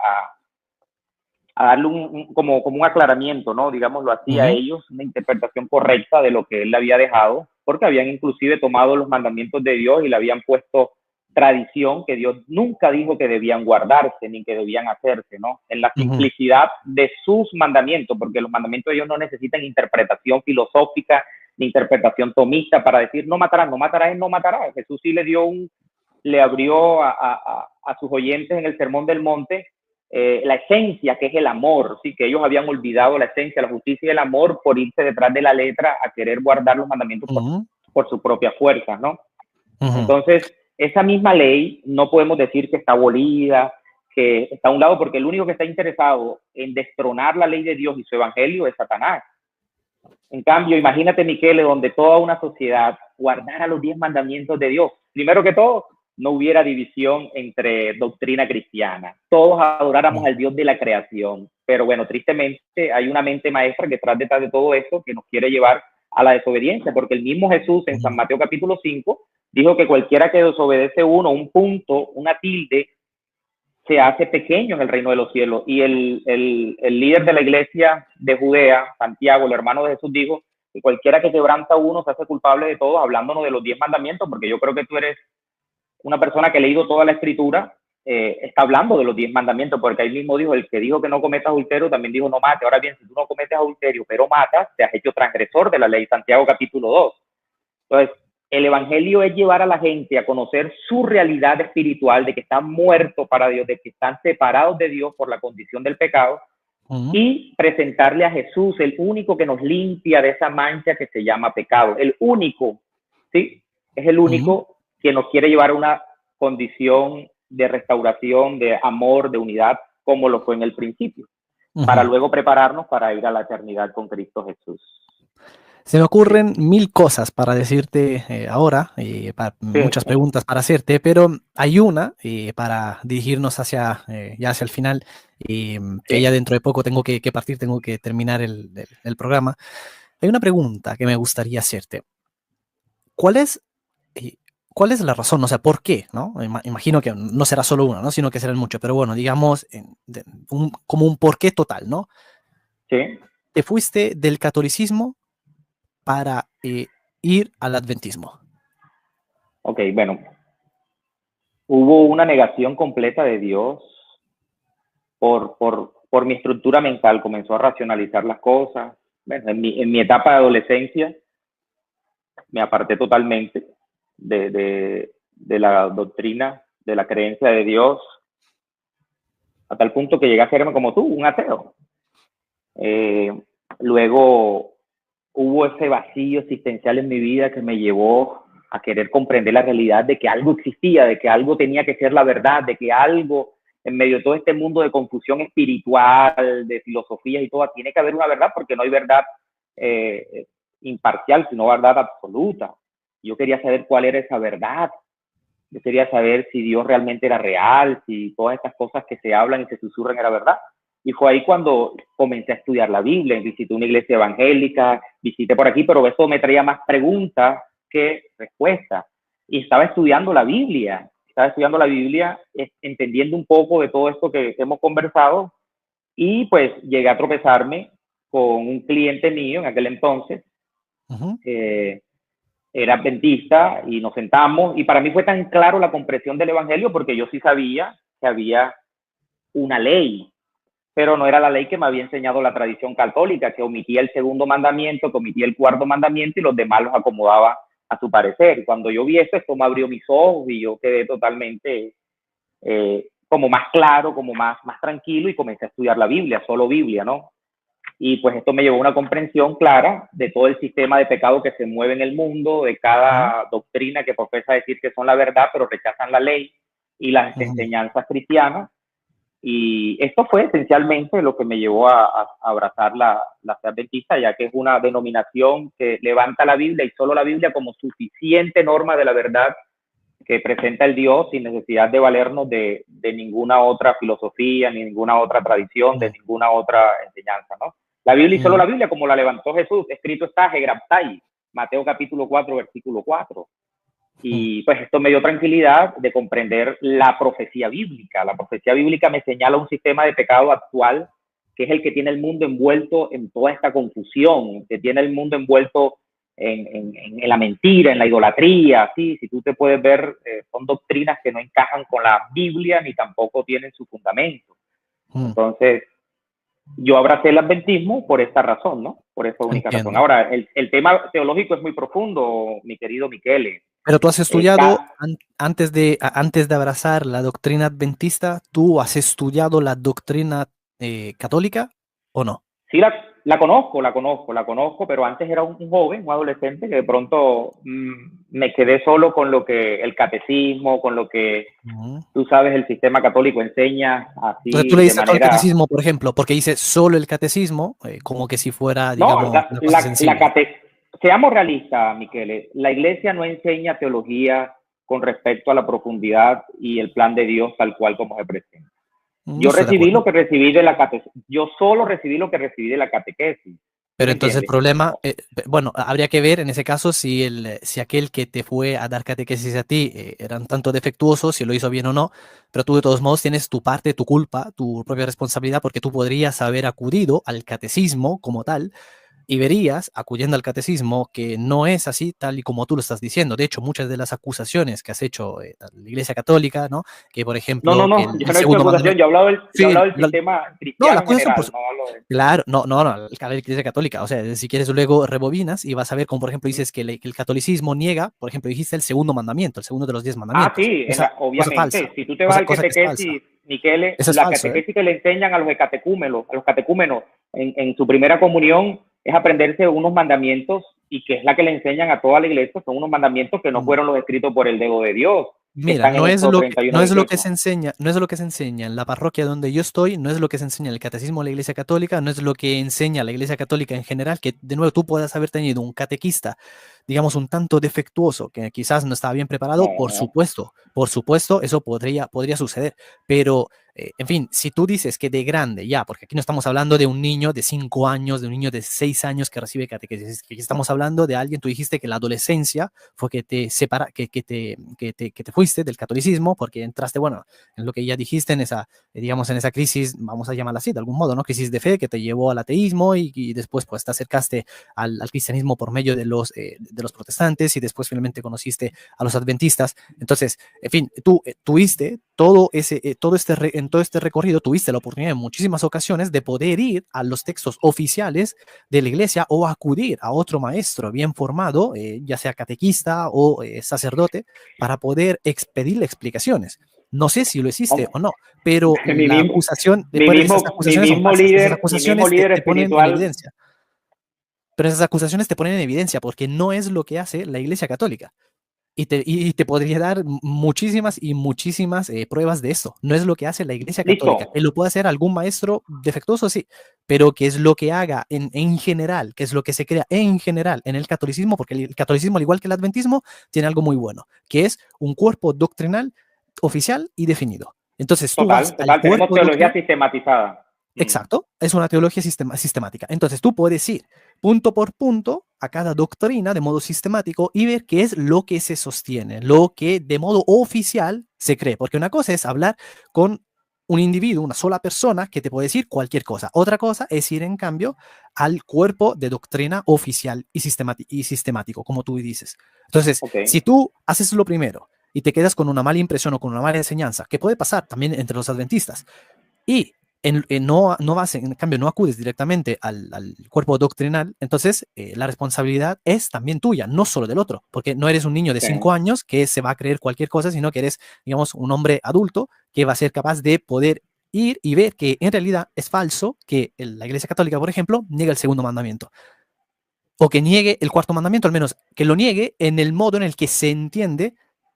darle como un aclaramiento, ¿no? Digámoslo así, a ellos, una interpretación correcta de lo que él le había dejado, porque habían inclusive tomado los mandamientos de Dios y le habían puesto tradición que Dios nunca dijo que debían guardarse ni que debían hacerse, ¿no? En la simplicidad de sus mandamientos, porque los mandamientos de Dios no necesitan interpretación filosófica ni interpretación tomista para decir no matarás, no matarás, no matarás. Jesús sí le abrió a sus oyentes en el Sermón del Monte la esencia, que es el amor, ¿sí? Que ellos habían olvidado la esencia, la justicia y el amor por irse detrás de la letra a querer guardar los mandamientos por su propia fuerza, ¿no? Entonces, esa misma ley no podemos decir que está abolida, que está a un lado, porque el único que está interesado en destronar la ley de Dios y su evangelio es Satanás. En cambio, imagínate, Miquel, donde toda una sociedad guardara los 10 mandamientos de Dios. Primero que todo, no hubiera división entre doctrina cristiana. Todos adoráramos al Dios de la creación. Pero bueno, tristemente hay una mente maestra que detrás de todo esto que nos quiere llevar a la desobediencia, porque el mismo Jesús en San Mateo capítulo 5 dijo que cualquiera que desobedece un punto, una tilde, se hace pequeño en el reino de los cielos. Y el líder de la iglesia de Judea, Santiago, el hermano de Jesús, dijo que cualquiera que quebranta uno se hace culpable de todo, hablándonos de los 10 mandamientos, porque yo creo que tú eres una persona que ha leído toda la escritura, está hablando de los 10 mandamientos, porque ahí mismo dijo, el que dijo que no cometa adulterio, también dijo no mate. Ahora bien, si tú no cometes adulterio, pero matas, te has hecho transgresor de la ley. Santiago capítulo 2. Entonces, el evangelio es llevar a la gente a conocer su realidad espiritual, de que están muertos para Dios, de que están separados de Dios por la condición del pecado, y presentarle a Jesús, el único que nos limpia de esa mancha que se llama pecado. El único, ¿sí? Es el único que nos quiere llevar a una condición de restauración, de amor, de unidad, como lo fue en el principio, para luego prepararnos para ir a la eternidad con Cristo Jesús. Se me ocurren mil cosas para decirte ahora, muchas preguntas para hacerte, pero hay una para dirigirnos hacia el final, que ya dentro de poco tengo que partir, tengo que terminar el programa. Hay una pregunta que me gustaría hacerte. ¿Cuál es ¿cuál es la razón? O sea, ¿por qué? ¿No? Imagino que no será solo uno, ¿no? Sino que serán muchos, pero bueno, digamos, como un porqué total, ¿no? Sí. Te fuiste del catolicismo para ir al adventismo. Ok, bueno, hubo una negación completa de Dios por mi estructura mental, comenzó a racionalizar las cosas. Bueno, en mi etapa de adolescencia me aparté totalmente de la doctrina, de la creencia de Dios, a tal punto que llegué a serme como tú, un ateo. Eh, Luego hubo ese vacío existencial en mi vida que me llevó a querer comprender la realidad de que algo existía, de que algo tenía que ser la verdad, de que algo en medio de todo este mundo de confusión espiritual, de filosofías y todo, tiene que haber una verdad porque no hay verdad eh, imparcial, sino verdad absoluta. Yo quería saber cuál era esa verdad. Yo quería saber si Dios realmente era real, si todas estas cosas que se hablan y se susurran era verdad. Y fue ahí cuando comencé a estudiar la Biblia, visité una iglesia evangélica, visité por aquí, pero eso me traía más preguntas que respuestas. Y estaba estudiando la Biblia, entendiendo un poco de todo esto que hemos conversado, y pues llegué a tropezarme con un cliente mío en aquel entonces, Ujú. era adventista, y nos sentamos, y para mí fue tan claro la comprensión del evangelio porque yo sí sabía que había una ley, pero no era la ley que me había enseñado la tradición católica, que omitía el segundo mandamiento, que omitía el cuarto mandamiento y los demás los acomodaba a su parecer. Cuando yo vi eso, esto me abrió mis ojos y yo quedé totalmente como más claro, como más tranquilo, y comencé a estudiar la Biblia, solo Biblia, ¿no? Y pues esto me llevó a una comprensión clara de todo el sistema de pecado que se mueve en el mundo, de Ujú. cada doctrina que profesa decir que son la verdad, pero rechazan la ley y las Ujú. enseñanzas cristianas. Y esto fue esencialmente lo que me llevó a abrazar la fe adventista, ya que es una denominación que levanta la Biblia y solo la Biblia como suficiente norma de la verdad que presenta el Dios, sin necesidad de valernos de ninguna otra filosofía, ni ninguna otra tradición, de Ujú. ninguna otra enseñanza, ¿no? La Biblia y solo Ujú. la Biblia, como la levantó Jesús, escrito está, Hegraptai, Mateo capítulo 4, versículo 4. Ujú. Y pues esto me dio tranquilidad de comprender la profecía bíblica. La profecía bíblica me señala un sistema de pecado actual que es el que tiene el mundo envuelto en toda esta confusión, que tiene el mundo envuelto en la mentira, en la idolatría. ¿Sí? Si tú te puedes ver, son doctrinas que no encajan con la Biblia ni tampoco tienen su fundamento. Ujú. Entonces, yo abracé el adventismo por esta razón, ¿no? Por esa única razón. Entiendo. Ahora, el tema teológico es muy profundo, mi querido Michele. Pero tú has Eh, estudiado, antes de abrazar la doctrina adventista, ¿tú has estudiado la doctrina católica o no? Sí, la conozco, pero antes era un joven, un adolescente, que de pronto me quedé solo con lo que el catecismo, con lo que Ujú. tú sabes, el sistema católico enseña O sea, tú así de leíste todo el manera... catecismo, por ejemplo, porque dice solo el catecismo, como que si fuera, No, digamos, una cosa sencilla. seamos realistas, Miquele, la iglesia no enseña teología con respecto a la profundidad y el plan de Dios tal cual como se presenta. No estoy de acuerdo. Yo solo recibí lo que recibí de la catequesis, ¿sí Pero me entonces el entiendes? problema, bueno, habría que ver en ese caso si, si aquel que te fue a dar catequesis a ti eran tanto defectuosos, si lo hizo bien o no, pero tú de todos modos tienes tu parte, tu culpa, tu propia responsabilidad, porque tú podrías haber acudido al catecismo como tal y verías, acudiendo al catecismo, que no es así tal y como tú lo estás diciendo. De hecho, muchas de las acusaciones que has hecho a la Iglesia Católica, ¿no? Que, por No, no, ejemplo, que no, yo el no he hecho segundo acusación, mandamiento... yo he Sí, hablado del sistema no, la cristiano en acusación, general, no hablo de... claro, no, la Iglesia Católica. O sea, si quieres luego rebobinas y vas a ver como, por ejemplo, dices que, que el catolicismo niega, por ejemplo, dijiste el segundo mandamiento, el segundo de los 10 Ah, mandamientos. sí, Cosa falsa. obviamente, si tú te vas al Cosa que es falsa. catequesis, Miquele, Eso es la falso, ¿eh? catequesis que le enseñan a los catecúmenos en su primera comunión es aprenderse unos mandamientos y que es la que le enseñan a toda la iglesia, son unos mandamientos que no Mm. fueron los escritos por el dedo de Dios, que Mira, están en Éxodo no es lo que 31:28. se enseña, no es lo que se enseña en la parroquia donde yo estoy, no es lo que se enseña en el catecismo de la Iglesia Católica, no es lo que enseña la Iglesia Católica en general, que de nuevo tú puedas haber tenido un catequista, digamos, un tanto defectuoso, que quizás no estaba bien preparado, No, por supuesto, eso podría suceder, pero en fin, si tú dices que de grande, ya, porque aquí no estamos hablando de un niño de 5 años, de un niño de 6 años que recibe catequesis, que aquí estamos hablando de alguien, tú dijiste que la adolescencia fue que te separa, que te fuiste del catolicismo porque entraste, bueno, en lo que ya dijiste, en esa, digamos, en esa crisis, vamos a llamarla así, de algún modo, ¿no? Crisis de fe que te llevó al ateísmo y después pues te acercaste al cristianismo por medio de los protestantes y después finalmente conociste a los adventistas. Entonces, en fin, tú tuviste en todo este recorrido, tuviste la oportunidad en muchísimas ocasiones de poder ir a los textos oficiales de la iglesia o acudir a otro maestro bien formado, ya sea catequista o sacerdote, para poder pedirle explicaciones. No sé si lo hiciste o no, pero Mi la mismo, acusación, mi pues, esas mismo, mi acusaciones son mismo falsas, esas líder, mi mismo acusaciones líder te ponen en espiritual. evidencia. Pero esas acusaciones te ponen en evidencia porque no es lo que hace la Iglesia Católica. Y te podría dar muchísimas pruebas de eso. No es lo que hace la Iglesia Católica. Listo, Que lo puede hacer algún maestro defectuoso, sí, pero que es lo que haga en general, que es lo que se crea en general en el catolicismo, porque el catolicismo, al igual que el adventismo, tiene algo muy bueno, que es un cuerpo doctrinal oficial y definido. Entonces tú vas total, al total. Tenemos cuerpo teología doctrinal. sistematizada. Exacto, es una teología sistemática. Entonces tú puedes ir punto por punto a cada doctrina de modo sistemático y ver qué es lo que se sostiene, lo que de modo oficial se cree. Porque una cosa es hablar con un individuo, una sola persona que te puede decir cualquier cosa. Otra cosa es ir en cambio al cuerpo de doctrina oficial y sistemático, como tú dices. Entonces, Ok. si tú haces lo primero y te quedas con una mala impresión o con una mala enseñanza, que puede pasar también entre los adventistas, y no vas, en cambio, no acudes directamente al cuerpo doctrinal, entonces la responsabilidad es también tuya, no solo del otro, porque no eres un niño de 5 Okay. años que se va a creer cualquier cosa, sino que eres, digamos, un hombre adulto que va a ser capaz de poder ir y ver que en realidad es falso que la Iglesia Católica, por ejemplo, niega el segundo mandamiento, o que niegue el cuarto mandamiento, al menos que lo niegue en el modo en el que se entiende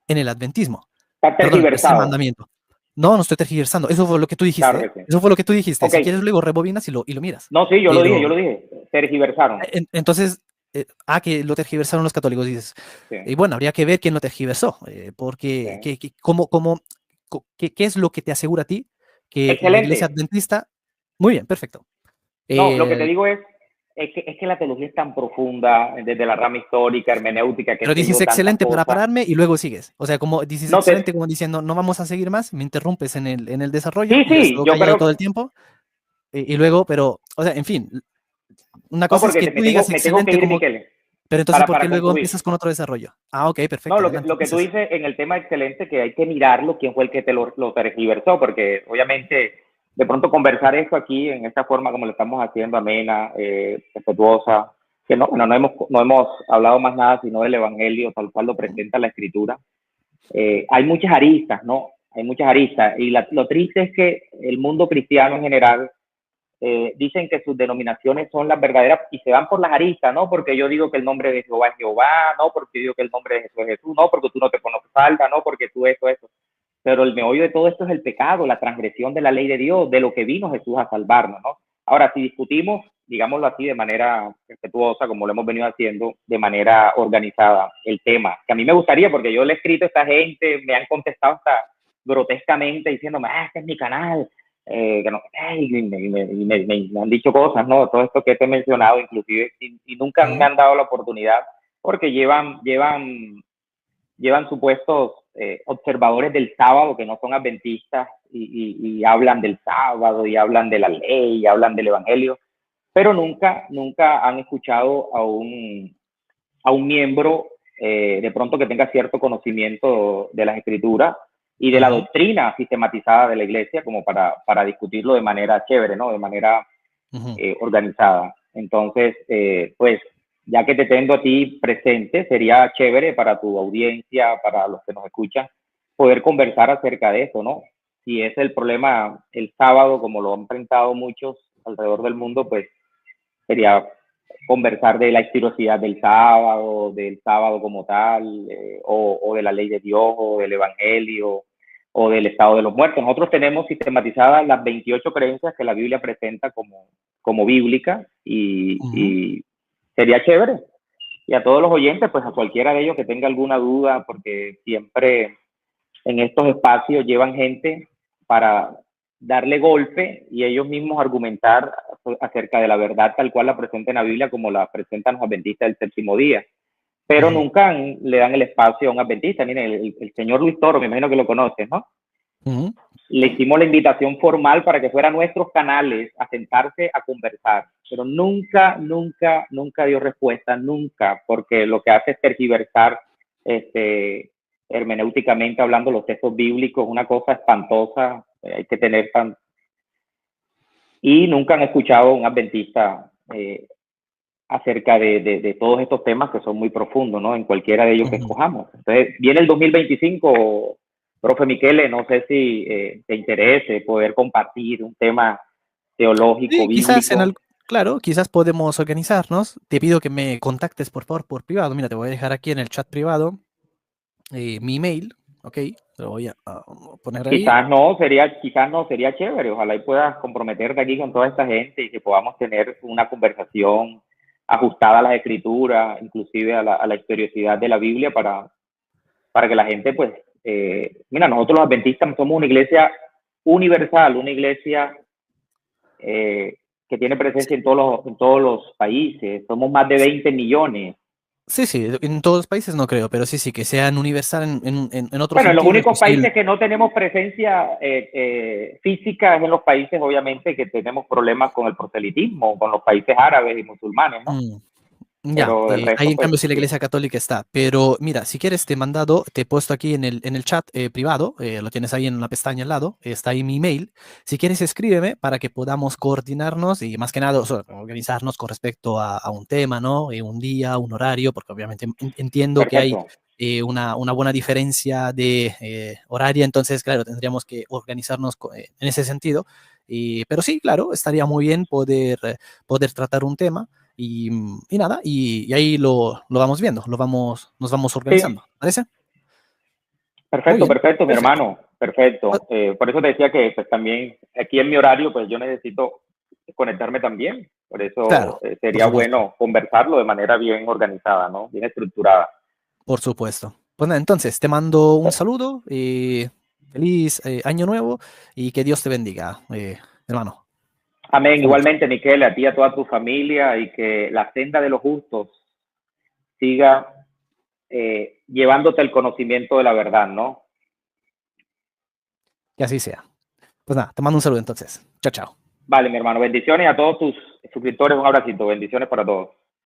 en el adventismo. Está Perdón, el tercer tergiversado. mandamiento. No, no estoy tergiversando. Eso fue lo que tú dijiste, Claro ¿eh? que sí. Eso fue lo que tú dijiste. Ok. Si quieres, luego rebobinas y lo miras. No, sí, yo Pero, lo dije. Tergiversaron. entonces, que lo tergiversaron los católicos, dices. Sí, Y bueno, habría que ver quién lo tergiversó, sí. porque ¿qué es lo que te asegura a ti que la iglesia Excelente. adventista? Muy bien, perfecto. No, lo que te Eh, digo es que la teología es tan profunda, desde la rama histórica, hermenéutica, qué pero sé dices yo, tantas excelente para cosas. pararme y luego sigues. O sea, como dices No te, excelente, como diciendo, no vamos a seguir más, me interrumpes en el desarrollo, sí, yo he sí, estado yo callado creo, todo el tiempo, y luego, pero, o sea, en fin, una no, cosa es porque que tú digas me tengo que excelente ir, como, Miquel, pero entonces, ¿por qué para luego concluir. empiezas con otro desarrollo? Ah, ok, No, perfecto, adelante, lo que tú entonces. dices en el tema excelente, que hay que mirarlo, quién fue el que lo tergiversó, porque obviamente de pronto conversar esto aquí en esta forma como lo estamos haciendo, amena, respetuosa, que no hemos hablado más nada sino del Evangelio, tal cual lo presenta la Escritura. Hay muchas aristas, ¿no? Hay muchas aristas. Y lo triste es que el mundo cristiano en general dicen que sus denominaciones son las verdaderas y se van por las aristas, ¿no? Porque yo digo que el nombre de Jehová es Jehová, no porque yo digo que el nombre de Jesús es Jesús, no porque tú no te pones falda, no porque tú eso. Pero el meollo de todo esto es el pecado, la transgresión de la ley de Dios, de lo que vino Jesús a salvarnos, ¿no? Ahora, si discutimos, digámoslo así, de manera respetuosa, como lo hemos venido haciendo, de manera organizada, el tema, que a mí me gustaría, porque yo le he escrito a esta gente, me han contestado hasta grotescamente diciéndome, este es mi canal, que no, me han dicho cosas, ¿no? Todo esto que te he mencionado, inclusive, y nunca me Ujú, han dado la oportunidad, porque llevan supuestos observadores del sábado que no son adventistas y hablan del sábado y hablan de la ley y hablan del evangelio, pero nunca han escuchado a un miembro de pronto que tenga cierto conocimiento de las escrituras y de la ujú, doctrina sistematizada de la iglesia como para discutirlo de manera chévere, ¿no? De manera ujú. organizada. Entonces, pues, ya que te tengo a ti presente, sería chévere para tu audiencia, para los que nos escuchan, poder conversar acerca de eso, ¿no? Si es el problema el sábado, como lo han enfrentado muchos alrededor del mundo, pues sería conversar de la historicidad del sábado como tal, o de la ley de Dios, o del evangelio, o del estado de los muertos. Nosotros tenemos sistematizadas las 28 creencias que la Biblia presenta como bíblica Ujú. y sería chévere. Y a todos los oyentes, pues a cualquiera de ellos que tenga alguna duda, porque siempre en estos espacios llevan gente para darle golpe y ellos mismos argumentar acerca de la verdad tal cual la presenta en la Biblia como la presentan los adventistas del séptimo día. Pero nunca le dan el espacio a un adventista. Miren, el señor Luis Toro, me imagino que lo conoces, ¿no? Le hicimos la invitación formal para que fuera a nuestros canales a sentarse a conversar, pero nunca dio respuesta, nunca, porque lo que hace es tergiversar hermenéuticamente hablando los textos bíblicos, una cosa espantosa, hay que tener tan... Y nunca han escuchado a un adventista acerca de todos estos temas que son muy profundos, ¿no? En cualquiera de ellos que escojamos. Entonces, viene el 2025, profe Michele, no sé si te interese poder compartir un tema teológico, Sí, bíblico. Claro, quizás podemos organizarnos. Te pido que me contactes, por favor, por privado. Mira, te voy a dejar aquí en el chat privado mi email, ¿ok? Te lo voy a poner ahí. Quizás no, sería chévere. Ojalá y puedas comprometerte aquí con toda esta gente y que podamos tener una conversación ajustada a las escrituras, inclusive a la historiosidad de la Biblia para que la gente, pues, mira, nosotros los adventistas somos una iglesia universal, una iglesia que tiene presencia en todos los países. Somos más de 20 millones. Sí, en todos los países no creo, pero sí, que sean universal en otro Bueno, en los sentido. únicos países que no tenemos presencia física es en los países, obviamente, que tenemos problemas con el proselitismo, con los países árabes y musulmanes, ¿no? Ya, Pero del resto, ahí en pues, cambio sí la sí. Iglesia Católica está. Pero mira, si quieres te he puesto aquí en el chat privado, lo tienes ahí en la pestaña al lado, está ahí mi email. Si quieres escríbeme para que podamos coordinarnos y más que nada organizarnos con respecto a un tema, ¿no? Un día, un horario, porque obviamente entiendo que hay Perfecto. una buena diferencia de horaria, entonces claro, tendríamos que organizarnos en ese sentido. Pero sí, claro, estaría muy bien poder tratar un tema. Y nada, y ahí lo vamos viendo, nos vamos Sí, organizando, ¿parece? Muy perfecto, bien, perfecto, mi perfecto. hermano. Perfecto. Por eso te decía que, pues, también aquí en mi horario, pues, yo necesito conectarme también. Por eso Claro, por sería supuesto, bueno conversarlo de manera bien organizada, ¿no? Bien estructurada. por supuesto. Pues nada, entonces te mando un saludo, feliz año nuevo y que Dios te bendiga, hermano. Amén. Saludos. Igualmente, Miquel, a ti y a toda tu familia y que la senda de los justos siga llevándote el conocimiento de la verdad, ¿no? Que así sea. Pues nada, te mando un saludo entonces. Chao, chao. Vale, mi hermano. Bendiciones a todos tus suscriptores. Un abracito. Bendiciones para todos.